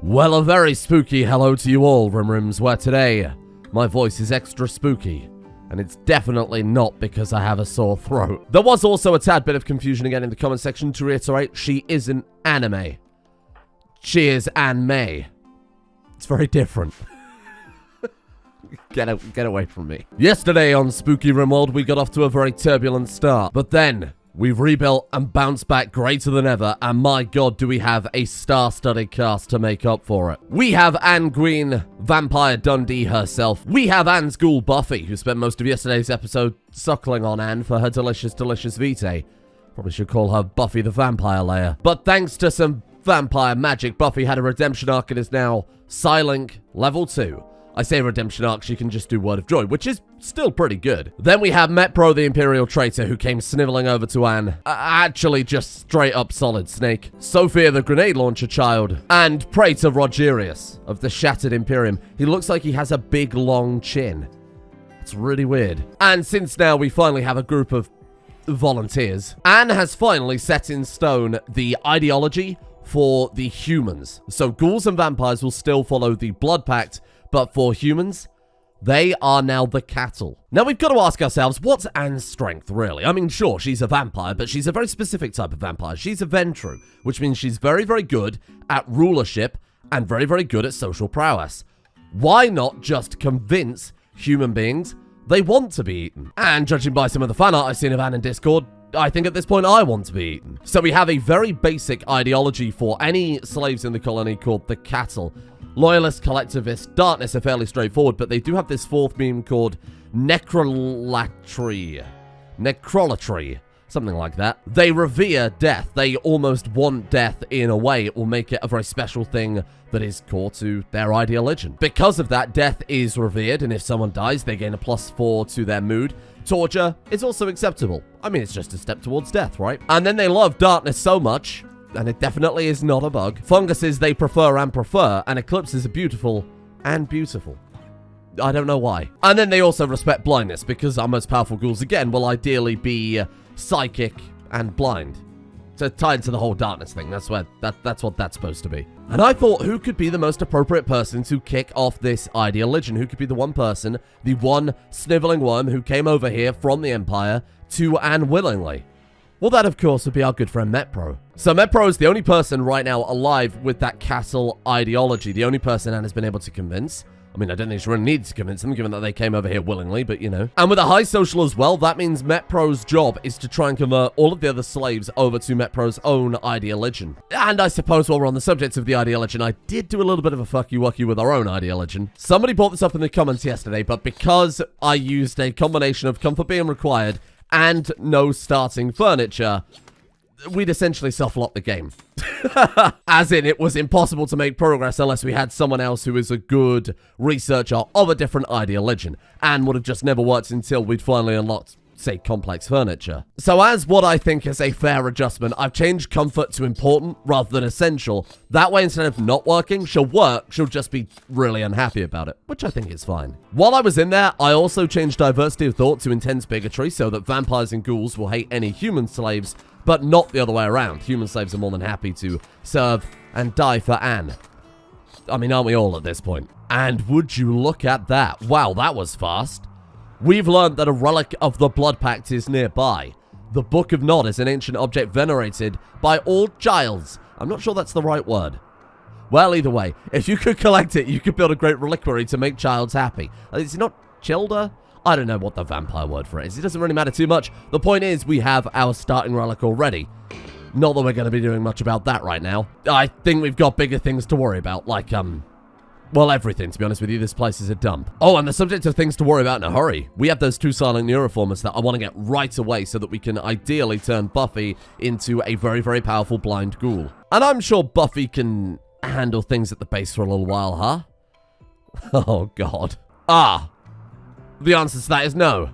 Well, a very spooky hello to you all, Rimrims, where today my voice is extra spooky. And it's definitely not because I have a sore throat. There was also a tad bit of confusion again in the comment section. To reiterate, she isn't anime. She is anime. It's very different. Get away from me. Yesterday on Spooky Rimworld, we got off to a very turbulent start. But then, we've rebuilt and bounced back greater than ever. And my god, do we have a star-studded cast to make up for it. We have Guine, Vampire Dundee herself. We have Anne's ghoul Buffy, who spent most of yesterday's episode suckling on Anne for her delicious, delicious vitae. Probably should call her Buffy the Vampire Layer. But thanks to some vampire magic, Buffy had a redemption arc and is now Psylink level 2. I say redemption arc, she can just do Word of Joy, which is still pretty good. Then we have Metpro, the Imperial Traitor, who came sniveling over to Anne. Actually, just straight up solid snake. Sophia, the Grenade Launcher Child. And Praetor Rogerius of the Shattered Imperium. He looks like he has a big, long chin. It's really weird. And since now we finally have a group of volunteers, Anne has finally set in stone the ideology for the humans. So ghouls and vampires will still follow the Blood Pact, but for humans, they are now the cattle. Now, we've got to ask ourselves, what's Anne's strength, really? I mean, sure, she's a vampire, but she's a very specific type of vampire. She's a Ventru, which means she's very, very good at rulership and very, very good at social prowess. Why not just convince human beings they want to be eaten? And judging by some of the fan art I've seen of Anne in Discord, I think at this point I want to be eaten. So we have a very basic ideology for any slaves in the colony called the cattle. Loyalist, collectivist, darkness are fairly straightforward, but they do have this fourth meme called necrolatry. Necrolatry. Something like that. They revere death. They almost want death in a way. It will make it a very special thing that is core to their ideology. Because of that, death is revered, and if someone dies, they gain a +4 to their mood. Torture is also acceptable. I mean, it's just a step towards death, right? And then they love darkness so much, and it definitely is not a bug. Funguses they prefer, and eclipses are beautiful and beautiful. I don't know why. And then they also respect blindness, because our most powerful ghouls, again, will ideally be psychic and blind. So tied to the whole darkness thing. That's what that's supposed to be. And I thought, who could be the most appropriate person to kick off this ideology? Who could be the one person, the one sniveling worm who came over here from the Empire to Anne willingly? Well, that, of course, would be our good friend Metpro. So Metpro is the only person right now alive with that castle ideology. The only person Anne has been able to convince. I mean, I don't think she really needs to convince them, given that they came over here willingly, but you know. And with a high social as well, that means Metpro's job is to try and convert all of the other slaves over to Metpro's own ideology. And I suppose while we're on the subject of the ideology, I did do a little bit of a fucky-wucky with our own ideology. Somebody brought this up in the comments yesterday, but because I used a combination of comfort being required and no starting furniture, we'd essentially soft-locked the game. As in, it was impossible to make progress unless we had someone else who is a good researcher of a different ideology, and would have just never worked until we'd finally unlocked, say, complex furniture. So as what I think is a fair adjustment, I've changed comfort to important rather than essential. That way, instead of not working, she'll work, she'll just be really unhappy about it, which I think is fine. While I was in there, I also changed diversity of thought to intense bigotry so that vampires and ghouls will hate any human slaves, but not the other way around. Human slaves are more than happy to serve and die for Anne. I mean, aren't we all at this point? And would you look at that? Wow, that was fast. We've learned that a relic of the Blood Pact is nearby. The Book of Nod is an ancient object venerated by all childs. I'm not sure that's the right word. Well, either way, if you could collect it, you could build a great reliquary to make childs happy. Is it not Childer? I don't know what the vampire word for it is. It doesn't really matter too much. The point is, we have our starting relic already. Not that we're going to be doing much about that right now. I think we've got bigger things to worry about, like, well, everything, to be honest with you. This place is a dump. Oh, and the subject of things to worry about in a hurry. We have those 2 silent neuroformers that I want to get right away so that we can ideally turn Buffy into a very, very powerful blind ghoul. And I'm sure Buffy can handle things at the base for a little while, huh? Oh, God. The answer to that is no.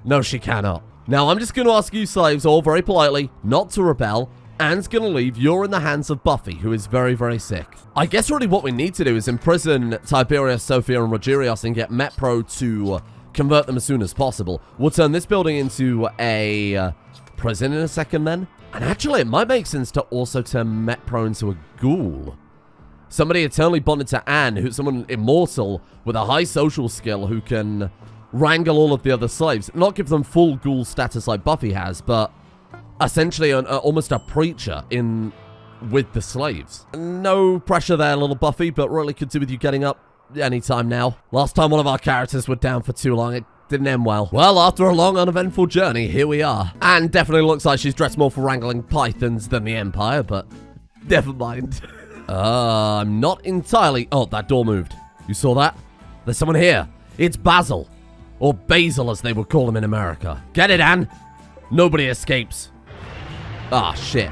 No, she cannot. Now, I'm just going to ask you slaves all very politely not to rebel. Anne's going to leave. You're in the hands of Buffy, who is very, very sick. I guess really what we need to do is imprison Tiberius, Sophia, and Rogerius and get Metpro to convert them as soon as possible. We'll turn this building into a prison in a second then. And actually, it might make sense to also turn Metpro into a ghoul. Somebody eternally bonded to Anne, who's someone immortal with a high social skill who can wrangle all of the other slaves. Not give them full ghoul status like Buffy has, but essentially almost a preacher with the slaves. No pressure there, little Buffy, but really could do with you getting up anytime now. Last time one of our characters were down for too long, it didn't end well. Well, after a long, uneventful journey, here we are. Anne definitely looks like she's dressed more for wrangling pythons than the Empire, but never mind. I'm not entirely... Oh, that door moved. You saw that? There's someone here. It's Basil. Or Basil, as they would call him in America. Get it, Anne? Nobody escapes. Ah, shit.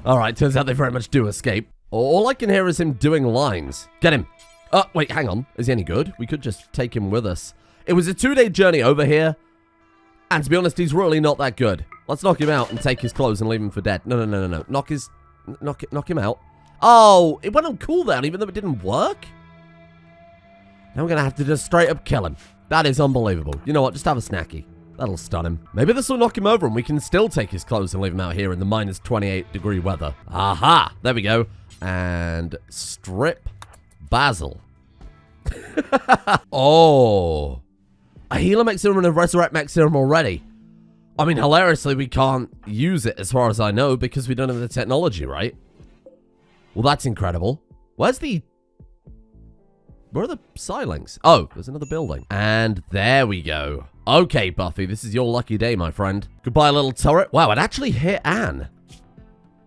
Alright, turns out they very much do escape. All I can hear is him doing lines. Get him. Oh, wait, hang on. Is he any good? We could just take him with us. It was a 2-day journey over here. And to be honest, he's really not that good. Let's knock him out and take his clothes and leave him for dead. No. Knock him out. Oh, it went on cooldown even though it didn't work? Now we're going to have to just straight up kill him. That is unbelievable. You know what? Just have a snacky. That'll stun him. Maybe this will knock him over and we can still take his clothes and leave him out here in the minus 28 degree weather. Aha! There we go. And strip Basil. Oh. A healer mech serum and a resurrect mech serum already. I mean, hilariously, we can't use it as far as I know because we don't have the technology, right? Well, that's incredible. Where are the Psylinks? Oh, there's another building. And there we go. Okay, Buffy, this is your lucky day, my friend. Goodbye, little turret. Wow, it actually hit Anne.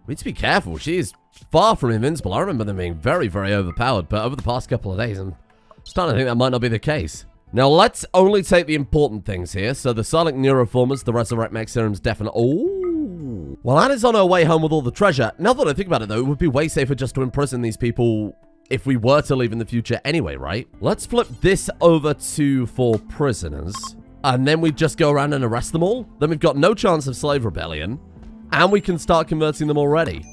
We need to be careful. She is far from invincible. I remember them being very, very overpowered, but over the past couple of days, I'm starting to think that might not be the case. Now, let's only take the important things here. So, the Silent Neuroformers, the Resurrect Mech Serum's definite... Oh! Well, Anna's on her way home with all the treasure. Now that I think about it, though, it would be way safer just to imprison these people if we were to leave in the future anyway, right? Let's flip this over to for prisoners. And then we just go around and arrest them all. Then we've got no chance of slave rebellion. And we can start converting them already.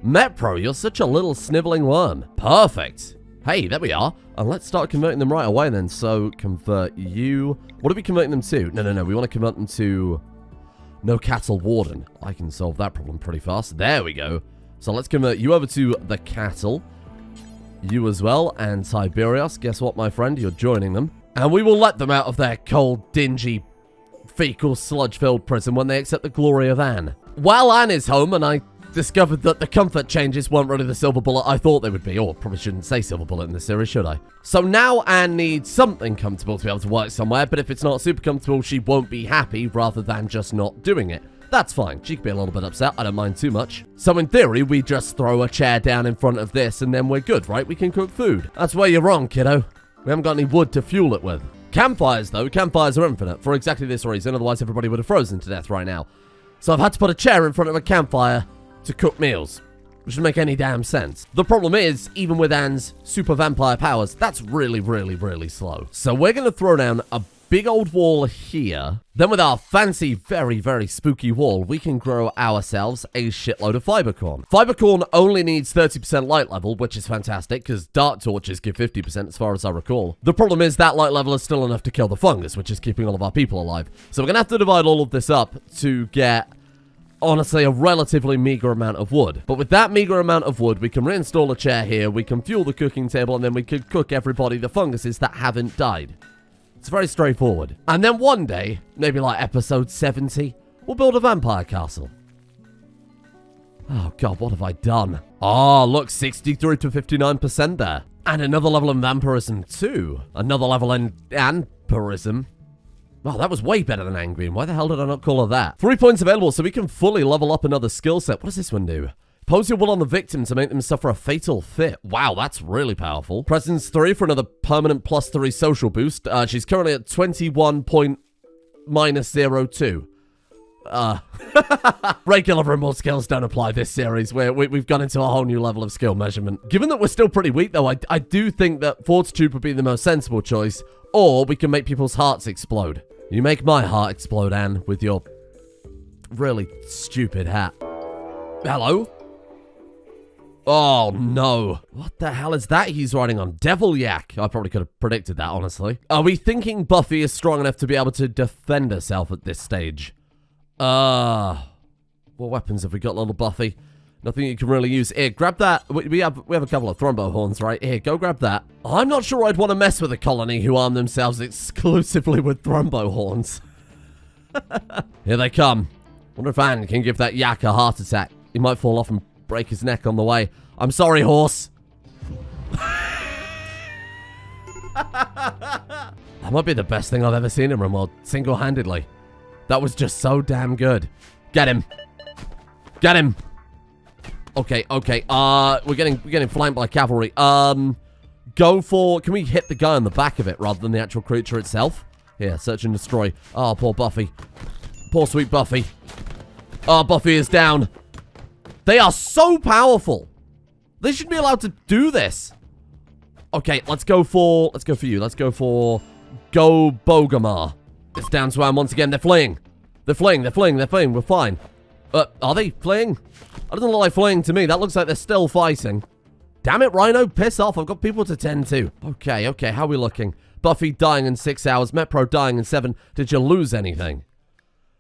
Metpro, you're such a little sniveling worm. Perfect. Hey, there we are. And let's start converting them right away then. So, convert you. What are we converting them to? No. We want to convert them to no cattle warden. I can solve that problem pretty fast. There we go. So, let's convert you over to the cattle. You as well. And Tiberius, guess what, my friend? You're joining them. And we will let them out of their cold, dingy, fecal, sludge-filled prison when they accept the glory of Anne. While Anne is home and I discovered that the comfort changes weren't really the silver bullet I thought they would be. Or probably shouldn't say silver bullet in this series, should I? So now Anne needs something comfortable to be able to work somewhere, but if it's not super comfortable, she won't be happy rather than just not doing it. That's fine. She can be a little bit upset. I don't mind too much. So in theory, we just throw a chair down in front of this and then we're good, right? We can cook food. That's where you're wrong, kiddo. We haven't got any wood to fuel it with. Campfires, though. Campfires are infinite for exactly this reason. Otherwise, everybody would have frozen to death right now. So I've had to put a chair in front of a campfire to cook meals, which doesn't make any damn sense. The problem is, even with Anne's super vampire powers, that's really, really, really slow. So we're going to throw down a big old wall here. Then with our fancy, very, very spooky wall, we can grow ourselves a shitload of fibercorn. Fibercorn only needs 30% light level, which is fantastic, because dark torches give 50% as far as I recall. The problem is that light level is still enough to kill the fungus, which is keeping all of our people alive. So we're going to have to divide all of this up to get, honestly, a relatively meager amount of wood. But with that meager amount of wood, we can reinstall a chair here, we can fuel the cooking table, and then we can cook everybody the funguses that haven't died. It's very straightforward. And then one day, maybe like episode 70, we'll build a vampire castle. Oh god, what have I done? Oh, look, 63 to 59% there. And another level in vampirism too. Another level in vampirism. Wow, that was way better than angry. Why the hell did I not call her that? 3 points available, so we can fully level up another skill set. What does this one do? Impose your will on the victim to make them suffer a fatal fit. Wow, that's really powerful. Presence 3 for another permanent +3 social boost. She's currently at 21.-02. Regular Rimworld skills don't apply this series. We've gone into a whole new level of skill measurement. Given that we're still pretty weak, though, I do think that Fortitude would be the most sensible choice. Or we can make people's hearts explode. You make my heart explode, Anne, with your really stupid hat. Hello? Oh, no. What the hell is that he's riding on? Devilyak. I probably could have predicted that, honestly. Are we thinking Buffy is strong enough to be able to defend herself at this stage? What weapons have we got, little Buffy? Nothing you can really use. Here, grab that. We have a couple of thrombo horns, right? Here, go grab that. I'm not sure I'd want to mess with a colony who arm themselves exclusively with thrombo horns. Here they come. Wonder if Anne can give that yak a heart attack. He might fall off and break his neck on the way. I'm sorry, horse. That might be the best thing I've ever seen in Rimworld, single-handedly. That was just so damn good. Get him. Get him. Okay. We're getting flanked by cavalry. Go for... Can we hit the guy on the back of it rather than the actual creature itself? Here, search and destroy. Oh, poor Buffy. Poor sweet Buffy. Oh, Buffy is down. They are so powerful. They should be allowed to do this. Okay, let's go for you. Let's go for Go Bogamar. It's down to Anne once again. They're fleeing. They're fleeing. We're fine. Are they fleeing? That doesn't look like fleeing to me. That looks like they're still fighting. Damn it, Rhino. Piss off. I've got people to tend to. Okay. How are we looking? Buffy dying in 6 hours. Metpro dying in 7. Did you lose anything?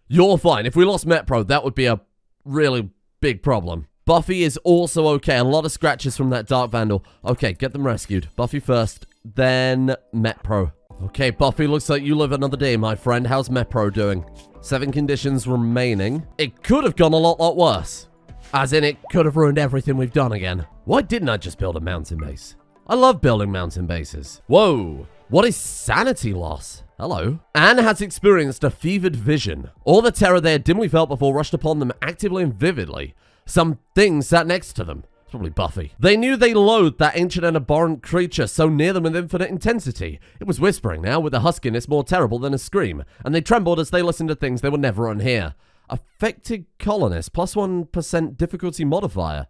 You're fine. If we lost Metpro, that would be a really big problem. Buffy is also okay. A lot of scratches from that Dark Vandal. Okay, get them rescued. Buffy first, then Metpro. Okay, Buffy, looks like you live another day, my friend. How's Metpro doing? 7 conditions remaining. It could have gone a lot worse. As in, it could have ruined everything we've done again. Why didn't I just build a mountain base? I love building mountain bases. Whoa. What is sanity loss? Hello. Anne has experienced a fevered vision. All the terror they had dimly felt before rushed upon them actively and vividly. Some thing sat next to them. It's probably Buffy. They knew they loathed that ancient and abhorrent creature so near them with infinite intensity. It was whispering now, with a huskiness more terrible than a scream, and they trembled as they listened to things they would never unhear. Affected colonist, plus 1% difficulty modifier.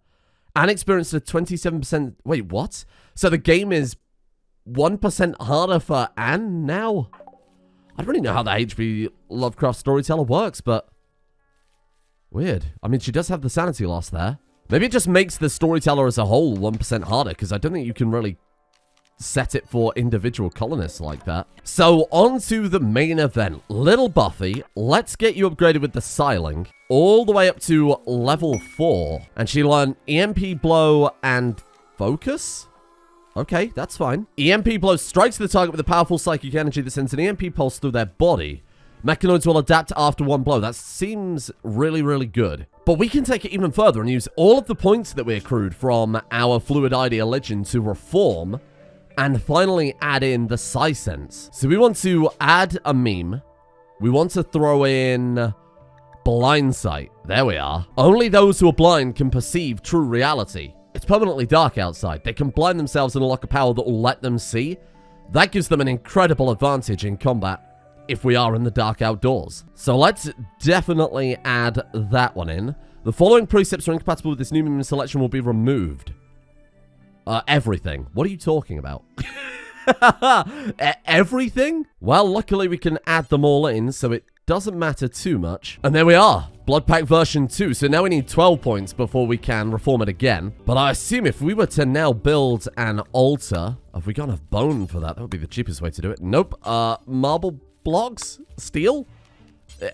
Anne experienced a 27%... Wait, what? So the game is 1% harder for Anne now? I don't really know how the H.P. Lovecraft storyteller works, but... Weird. I mean, she does have the sanity loss there. Maybe it just makes the storyteller as a whole 1% harder, because I don't think you can really set it for individual colonists like that. So, on to the main event. Little Buffy, let's get you upgraded with the Siling, all the way up to level 4. And she learned EMP Blow and Focus? Okay, that's fine. EMP Blow strikes the target with a powerful psychic energy that sends an EMP pulse through their body. Mechanoids will adapt after one blow. That seems really good. But we can take it even further and use all of the points that we accrued from our Fluid Ideologian to reform and finally add in the Psi Sense. So we want to add a meme. We want to throw in Blindsigh. There we are. Only those who are blind can perceive true reality. It's permanently dark outside. They can blind themselves and unlock a power that will let them see. That gives them an incredible advantage in combat if we are in the dark outdoors. So let's definitely add that one in. The following precepts are incompatible with this new meme selection will be removed. Everything. What are you talking about? Everything? Well, luckily we can add them all in, so it doesn't matter too much. And there we are. Blood Pack version 2. So now we need 12 points before we can reform it again. But I assume if we were to now build an altar, have we got enough bone for that? That would be the cheapest way to do it. Nope. Marble blocks? Steel?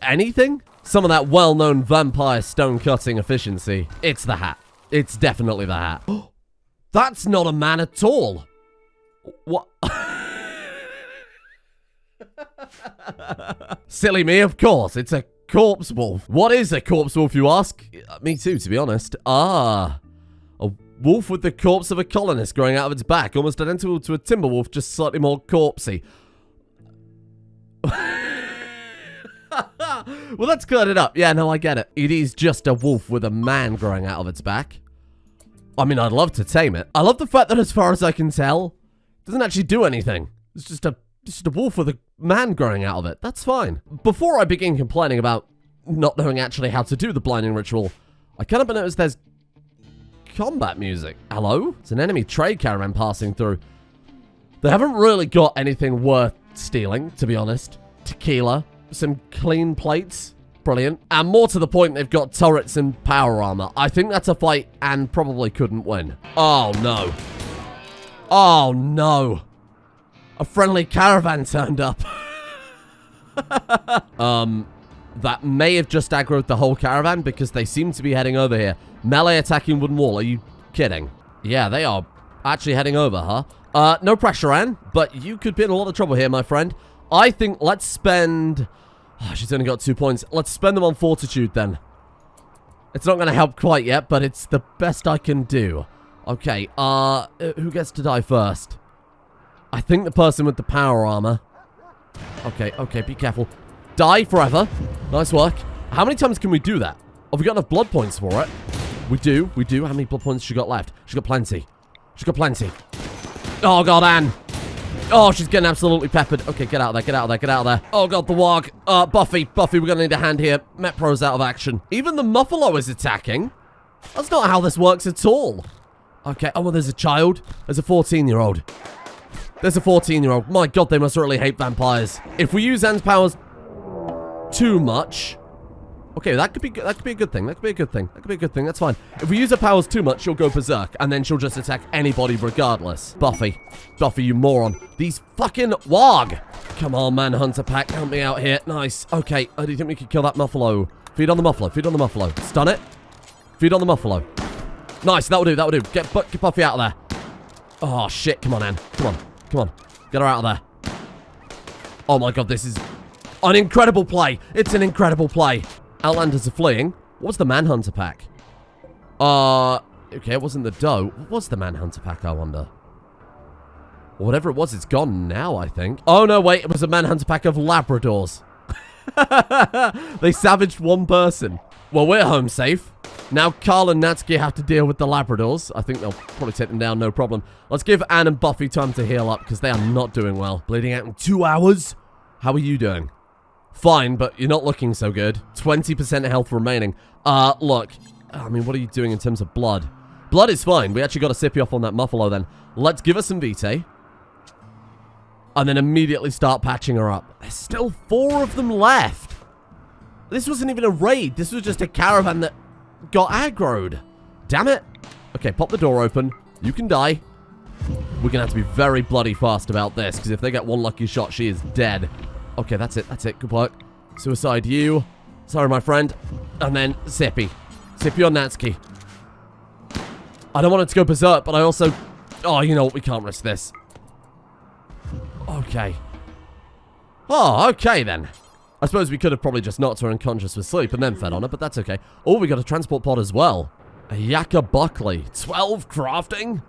Anything? Some of that well-known vampire stone cutting efficiency. It's the hat. It's definitely the hat. That's not a man at all. What? Silly me, of course. It's a corpse wolf. What is a corpse wolf, you ask? Me too, to be honest. A wolf with the corpse of a colonist growing out of its back. Almost identical to a timber wolf, just slightly more corpsey. Well, let's cut it up. Yeah, no, I get it. It is just a wolf with a man growing out of its back. I mean, I'd love to tame it. I love the fact that, as far as I can tell, it doesn't actually do anything. It's just a wolf with a man growing out of it. That's fine. Before I begin complaining about not knowing actually how to do the blinding ritual, I can't help but notice there's combat music. Hello? It's an enemy trade caravan passing through. They haven't really got anything worth stealing, to be honest. Tequila, some clean plates, brilliant. And more to the point, they've got turrets and power armor. I think that's a fight and probably couldn't win. Oh, no. Oh, no. A friendly caravan turned up. that may have just aggroed the whole caravan because they seem to be heading over here. Melee attacking wooden wall. Are you kidding? Yeah, they are actually heading over, huh? No pressure, Anne, but you could be in a lot of trouble here, my friend. I think let's spend... Oh, she's only got 2 points. Let's spend them on fortitude, then. It's not going to help quite yet, but it's the best I can do. Okay, who gets to die first? I think the person with the power armor. Okay, okay, be careful. Die forever. Nice work. How many times can we do that? Have we got enough blood points for it? We do, we do. How many blood points has she got left? She's got plenty. She's got plenty. Oh, God, Anne. Oh, she's getting absolutely peppered. Okay, get out of there, get out of there, get out of there. Oh, God, the warg. Buffy, we're going to need a hand here. Metpro's out of action. Even the Muffalo is attacking. That's not how this works at all. Okay, oh, well, there's a child. There's a 14-year-old. There's a 14-year-old. My God, they must really hate vampires. If we use Anne's powers too much... Okay, that could be a good thing. That could be a good thing. That could be a good thing. That's fine. If we use her powers too much, she'll go berserk, and then she'll just attack anybody regardless. Buffy, you moron. These fucking warg. Come on, Manhunter Pack, help me out here. Nice. Okay, do you think we could kill that Muffalo? Feed on the Muffalo. Feed on the Muffalo. Stun it. Feed on the Muffalo. Nice. That will do. That will do. Get Buffy out of there. Oh shit! Come on, Anne. Come on. Come on. Get her out of there. Oh my God, this is an incredible play. It's an incredible play. Outlanders are fleeing. What was the Manhunter Pack? Okay, it wasn't the doe. What was the Manhunter Pack, I wonder? Whatever it was, it's gone now, I think. Oh, no, wait. It was a Manhunter Pack of Labradors. They savaged one person. Well, we're home safe. Now Carl and Natsuki have to deal with the Labradors. I think they'll probably take them down, no problem. Let's give Anne and Buffy time to heal up, because they are not doing well. Bleeding out in 2 hours? How are you doing? Fine, but you're not looking so good. 20% health remaining. Look. I mean, what are you doing in terms of blood? Blood is fine. We actually got to sip you off on that Muffalo then. Let's give her some Vitae. And then immediately start patching her up. There's still 4 of them left. This wasn't even a raid. This was just a caravan that got aggroed. Damn it. Okay, pop the door open. You can die. We're going to have to be very bloody fast about this, because if they get one lucky shot, she is dead. Okay, that's it. That's it. Good work. Suicide you. Sorry, my friend. And then Sippy. Sippy on Natsuki. I don't want it to go berserk, but I also... Oh, you know what? We can't risk this. Okay. Oh, okay then. I suppose we could have probably just knocked her unconscious with sleep and then fed on her, but that's okay. Oh, we got a transport pod as well. A Yakka Buckley. 12 crafting?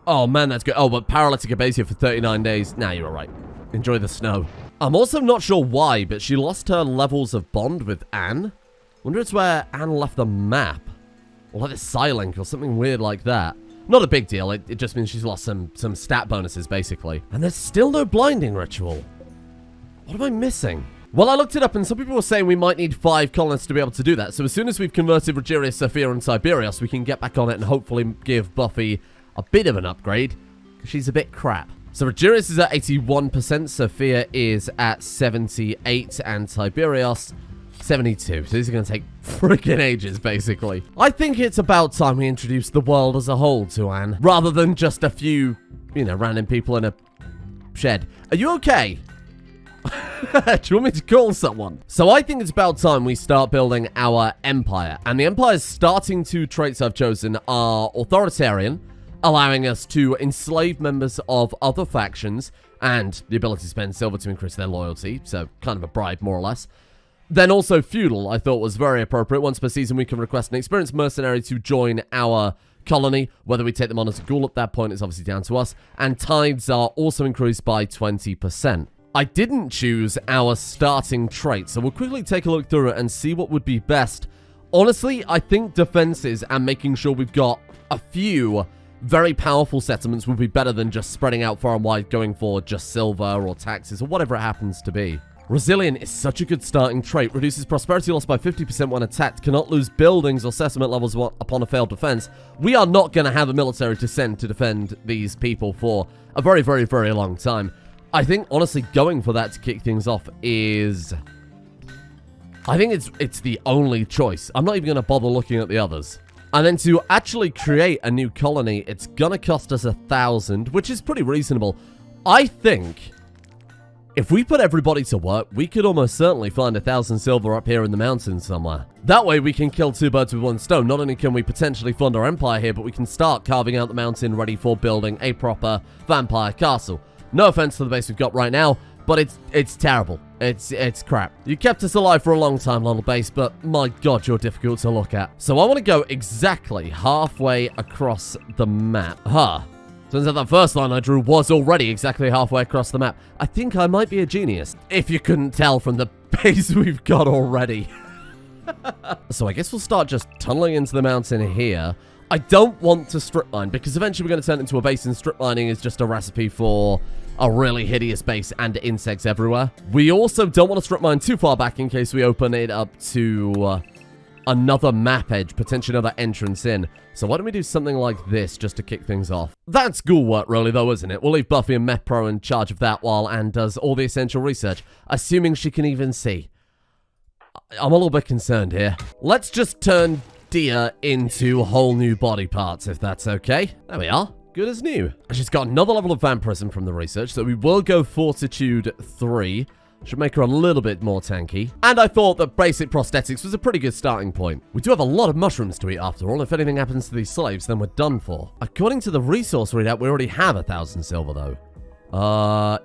Oh, man, that's good. Oh, but paralytic abasia for 39 days. Nah, you're all right. Enjoy the snow. I'm also not sure why, but she lost her levels of bond with Anne. Wonder it's where Anne left the map. Or like the Psylink or something weird like that. Not a big deal. It just means she's lost some stat bonuses, basically. And there's still no blinding ritual. What am I missing? Well, I looked it up, and some people were saying we might need 5 colonists to be able to do that. So as soon as we've converted Rogeria, Sophia, and Tiberius, we can get back on it and hopefully give Buffy a bit of an upgrade. Because she's a bit crap. So Rogerius is at 81%, Sophia is at 78, and Tiberius 72. So these are going to take freaking ages, basically. I think it's about time we introduce the world as a whole to Anne, rather than just a few, you know, random people in a shed. Are you okay? Do you want me to call someone? So I think it's about time we start building our empire. And the empire's starting 2 traits I've chosen are authoritarian, allowing us to enslave members of other factions, and the ability to spend silver to increase their loyalty, so kind of a bribe, more or less. Then also feudal, I thought was very appropriate. Once per season, we can request an experienced mercenary to join our colony. Whether we take them on as a ghoul at that point is obviously down to us. And tithes are also increased by 20%. I didn't choose our starting trait, so we'll quickly take a look through it and see what would be best. Honestly, I think defenses and making sure we've got a few very powerful settlements would be better than just spreading out far and wide, going for just silver or taxes or whatever it happens to be. Resilient is such a good starting trait. Reduces prosperity loss by 50% when attacked. Cannot lose buildings or settlement levels upon a failed defense. We are not going to have a military to send to defend these people for a very, very, very long time. I think, honestly, going for that to kick things off is... I think it's the only choice. I'm not even going to bother looking at the others. And then to actually create a new colony, it's going to cost us 1,000, which is pretty reasonable. I think If we put everybody to work, we could almost certainly find 1,000 silver up here in the mountains somewhere. That way we can kill 2 birds with 1 stone. Not only can we potentially fund our empire here, but we can start carving out the mountain ready for building a proper vampire castle. No offense to the base we've got right now, but it's terrible. It's crap. You kept us alive for a long time, little base, but my god, you're difficult to look at. So I want to go exactly halfway across the map. Turns out that first line I drew was already exactly halfway across the map. I think I might be a genius, if you couldn't tell from the base we've got already. So I guess we'll start just tunneling into the mountain here. I don't want to strip mine, because eventually we're going to turn it into a base, and strip mining is just a recipe for a really hideous base and insects everywhere. We also don't want to strip mine too far back in case we open it up to another map edge, potentially another entrance in. So why don't we do something like this just to kick things off? That's ghoul work really though, isn't it? We'll leave Buffy and Metpro in charge of that while Anne does all the essential research, assuming she can even see. I'm a little bit concerned here. Let's just turn Dia into whole new body parts, if that's okay. There we are. Good as new. She's got another level of vampirism from the research, so we will go Fortitude 3. Should make her a little bit more tanky. And I thought that basic prosthetics was a pretty good starting point. We do have a lot of mushrooms to eat after all. If anything happens to these slaves, then we're done for. According to the resource readout, we already have 1,000 silver though.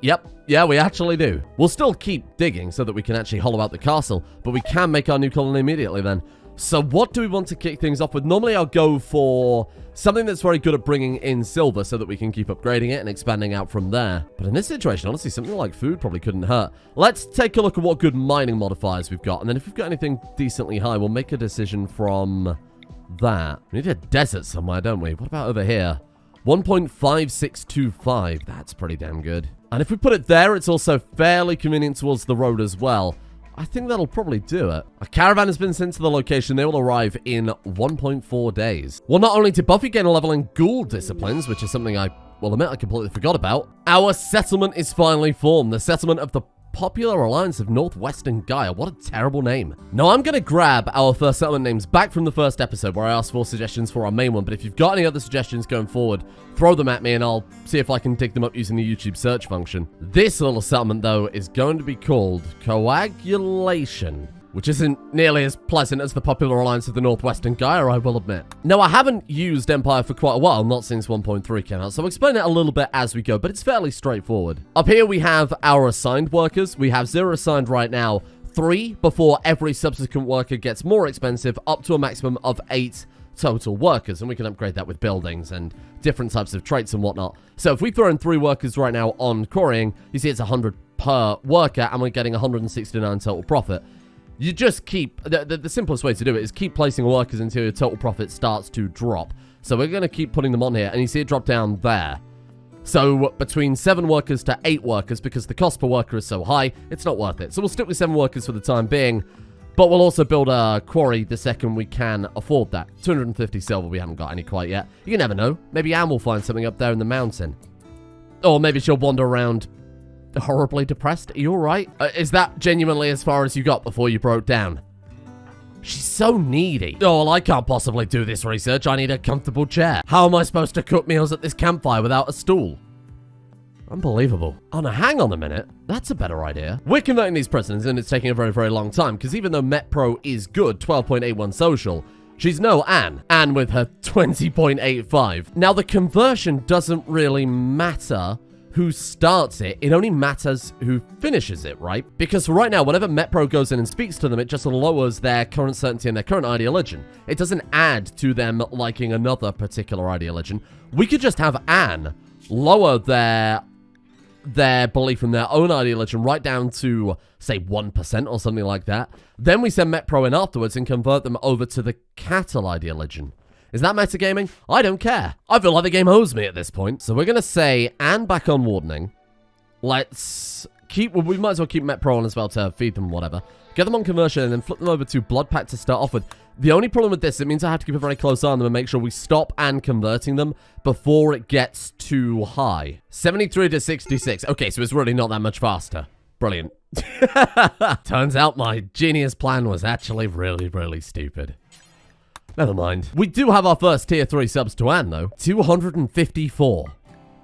Yep. Yeah, we actually do. We'll still keep digging so that we can actually hollow out the castle, but we can make our new colony immediately then. So what do we want to kick things off with? Normally I'll go for something that's very good at bringing in silver so that we can keep upgrading it and expanding out from there. But in this situation, honestly, something like food probably couldn't hurt. Let's take a look at what good mining modifiers we've got. And then if we've got anything decently high, we'll make a decision from that. We need a desert somewhere, don't we? What about over here? 1.5625. That's pretty damn good. And if we put it there, it's also fairly convenient towards the road as well. I think that'll probably do it. A caravan has been sent to the location. They will arrive in 1.4 days. Well, not only did Buffy gain a level in ghoul disciplines, which is something I will admit I completely forgot about, our settlement is finally formed. The settlement of the Popular Alliance of Northwestern Gaia. What a terrible name. Now, I'm going to grab our first settlement names back from the first episode where I asked for suggestions for our main one, but if you've got any other suggestions going forward, throw them at me and I'll see if I can dig them up using the YouTube search function. This little settlement, though, is going to be called Coagulation, which isn't nearly as pleasant as the Popular Alliance of the Northwestern Gaia, I will admit. Now, I haven't used Empire for quite a while, not since 1.3 came out, so I'll explain it a little bit as we go, but it's fairly straightforward. Up here, we have our assigned workers. We have 0 assigned right now, 3 before every subsequent worker gets more expensive, up to a maximum of 8 total workers, and we can upgrade that with buildings and different types of traits and whatnot. So if we throw in 3 workers right now on quarrying, you see it's 100 per worker, and we're getting 169 total profit. You just keep, the simplest way to do it is keep placing workers until your total profit starts to drop. So we're going to keep putting them on here, and you see it drop down there. So between 7 workers to 8 workers, because the cost per worker is so high, it's not worth it. So we'll stick with 7 workers for the time being, but we'll also build a quarry the second we can afford that. 250 silver, we haven't got any quite yet. You never know. Maybe Anne will find something up there in the mountain. Or maybe she'll wander around horribly depressed. Are you alright? Is that genuinely as far as you got before you broke down? She's so needy. Oh, well, I can't possibly do this research. I need a comfortable chair. How am I supposed to cook meals at this campfire without a stool? Unbelievable. Oh, no, hang on a minute. That's a better idea. We're converting these prisoners, and it's taking a very, very long time, because even though MetPro is good, 12.81 social, she's no Anne. Anne with her 20.85. Now, the conversion doesn't really matter who starts it. It only matters who finishes it, right? Because right now, whenever MetPro goes in and speaks to them, it just lowers their current certainty and their current ideology. It doesn't add to them liking another particular ideology. We could just have Anne lower their belief in their own ideology right down to, say, 1% or something like that. Then we send MetPro in afterwards and convert them over to the cattle ideology. Is that metagaming? I don't care. I feel like the game owes me at this point. So we're going to say Anne back on wardening. Let's keep, well, we might as well keep MetPro on as well to feed them, whatever. Get them on conversion and then flip them over to Blood Pact to start off with. The only problem with this, it means I have to keep a very close eye on them and make sure we stop and converting them before it gets too high. 73 to 66. Okay, so it's really not that much faster. Brilliant. Turns out my genius plan was actually really, really stupid. Never mind. We do have our first tier 3 subs to Anne, though. 254.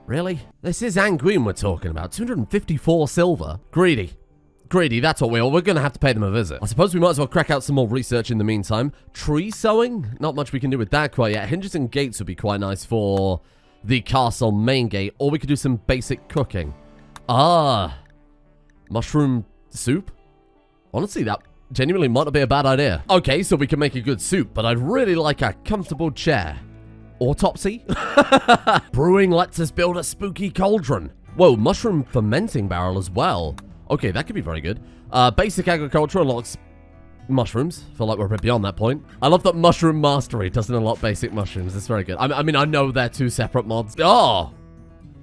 Really? This is Guine we're talking about. 254 silver. Greedy. Greedy, that's what we are. We're going to have to pay them a visit. I suppose we might as well crack out some more research in the meantime. Tree sowing? Not much we can do with that quite yet. Hinges and gates would be quite nice for the castle main gate. Or we could do some basic cooking. Ah. Mushroom soup? Honestly, that genuinely might not be a bad idea. Okay, so we can make a good soup, but I'd really like a comfortable chair. Autopsy? Brewing lets us build a spooky cauldron. Whoa, mushroom fermenting barrel as well. Okay, that could be very good. Basic agriculture unlocks mushrooms. Feel like we're a bit beyond that point. I love that mushroom mastery doesn't unlock basic mushrooms. It's very good. I mean, I know they're two separate mods. Oh!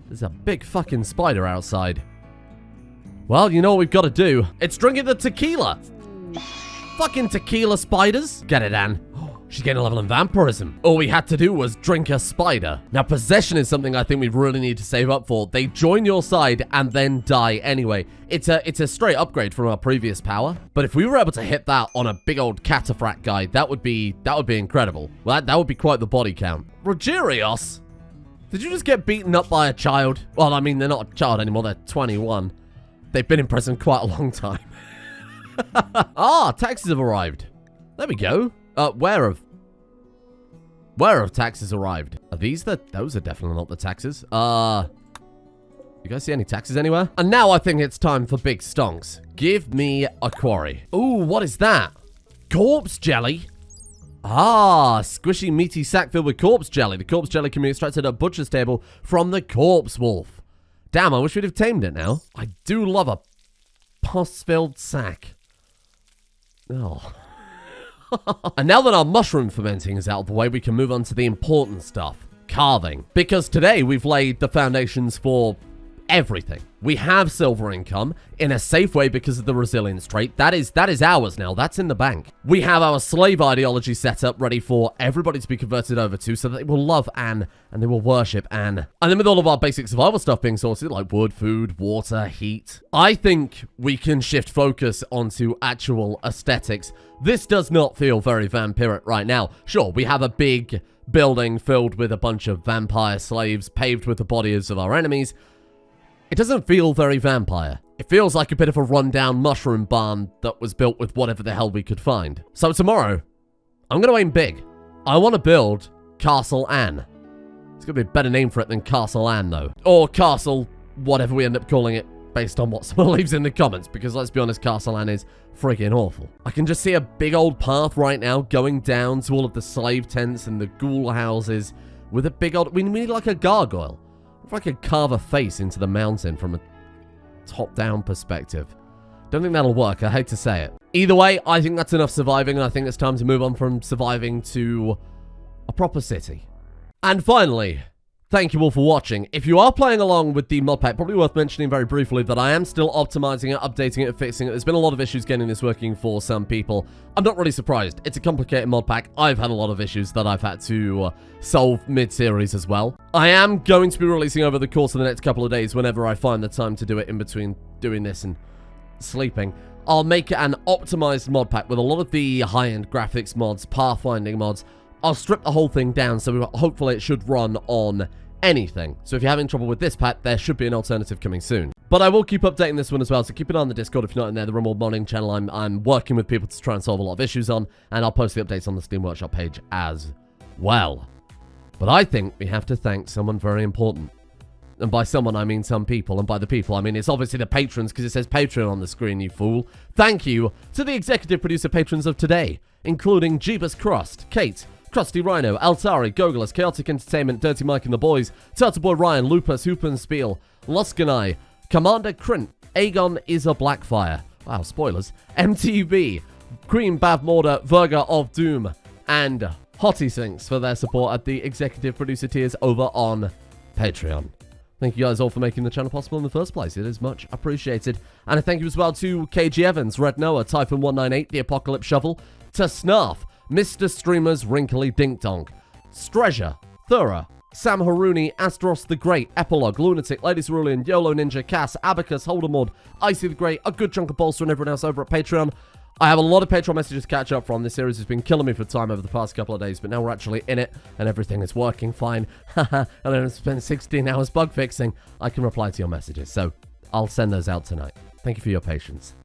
There's a big fucking spider outside. Well, you know what we've got to do. It's drinking the tequila. Fucking tequila spiders. Get it, Anne. She's getting a level in vampirism. All we had to do was drink a spider. Now, possession is something I think we really need to save up for. They join your side and then die anyway. It's a straight upgrade from our previous power. But if we were able to hit that on a big old cataphract guy, that would be incredible. Well, that would be quite the body count. Rogerios? Did you just get beaten up by a child? Well, I mean, they're not a child anymore. They're 21. They've been in prison quite a long time. Ah, taxes have arrived. There we go. Where have taxes arrived? Are these those are definitely not the taxes. You guys see any taxes anywhere? And now I think it's time for big stonks. Give me a quarry. Ooh, what is that? Corpse jelly? Ah, squishy meaty sack filled with corpse jelly. The corpse jelly can be extracted at a butcher's table from the corpse wolf. Damn, I wish we'd have tamed it now. I do love a pus-filled sack. Oh. And now that our mushroom fermenting is out of the way, we can move on to the important stuff. Carving. Because today we've laid the foundations for everything. We have silver income in a safe way because of the resilience trait. That is ours now. That's in the bank. We have our slave ideology set up ready for everybody to be converted over to so that they will love Anne and they will worship Anne. And then with all of our basic survival stuff being sorted, like wood, food, water, heat, I think we can shift focus onto actual aesthetics. This does not feel very vampiric right now. Sure, we have a big building filled with a bunch of vampire slaves paved with the bodies of our enemies. It doesn't feel very vampire. It feels like a bit of a rundown mushroom barn that was built with whatever the hell we could find. So tomorrow, I'm going to aim big. I want to build Castle Anne. It's going to be a better name for it than Castle Anne, though. Or Castle, whatever we end up calling it, based on what someone leaves in the comments. Because let's be honest, Castle Anne is freaking awful. I can just see a big old path right now going down to all of the slave tents and the ghoul houses with a big old... We need like a gargoyle. If I could carve a face into the mountain from a top-down perspective. Don't think that'll work, I hate to say it. Either way, I think that's enough surviving, and I think it's time to move on from surviving to a proper city. And finally, thank you all for watching. If you are playing along with the mod pack, probably worth mentioning very briefly that I am still optimizing it, updating it, and fixing it. There's been a lot of issues getting this working for some people. I'm not really surprised. It's a complicated mod pack. I've had a lot of issues that I've had to solve mid-series as well. I am going to be releasing over the course of the next couple of days whenever I find the time to do it in between doing this and sleeping. I'll make it an optimized mod pack with a lot of the high-end graphics mods, pathfinding mods. I'll strip the whole thing down, so hopefully it should run on anything. So if you're having trouble with this pack, there should be an alternative coming soon. But I will keep updating this one as well, so keep an eye on the Discord if you're not in there. The Rimworld modding channel I'm working with people to try and solve a lot of issues on, and I'll post the updates on the Steam Workshop page as well. But I think we have to thank someone very important. And by someone, I mean some people, and by the people, I mean it's obviously the patrons, because it says Patreon on the screen, you fool. Thank you to the executive producer patrons of today, including Jeebus Crust, Kate, Krusty Rhino, Altari, Gogolus, Chaotic Entertainment, Dirty Mike and the Boys, Turtle Boy Ryan, Lupus, Hoopenspiel, Luskanai, Commander Krint, Aegon is a Blackfire, wow, spoilers, MTV, Queen Bav Morder, Verga of Doom, and Hottie Sinks for their support at the executive producer tiers over on Patreon. Thank you guys all for making the channel possible in the first place. It is much appreciated. And a thank you as well to KG Evans, Red Noah, Typhon198, The Apocalypse Shovel, to Snarf, Mr. Streamer's Wrinkly Dink Donk, Streasure, Thura, Sam Haruni, Astros the Great, Epilogue, Lunatic, Ladies Rulian, YOLO Ninja, Cass, Abacus, Holdemord, Icy the Great, a good chunk of bolster and everyone else over at Patreon. I have a lot of Patreon messages to catch up from. This series has been killing me for time over the past couple of days, but now we're actually in it, and everything is working fine. Haha, I don't spend 16 hours bug fixing. I can reply to your messages, so I'll send those out tonight. Thank you for your patience.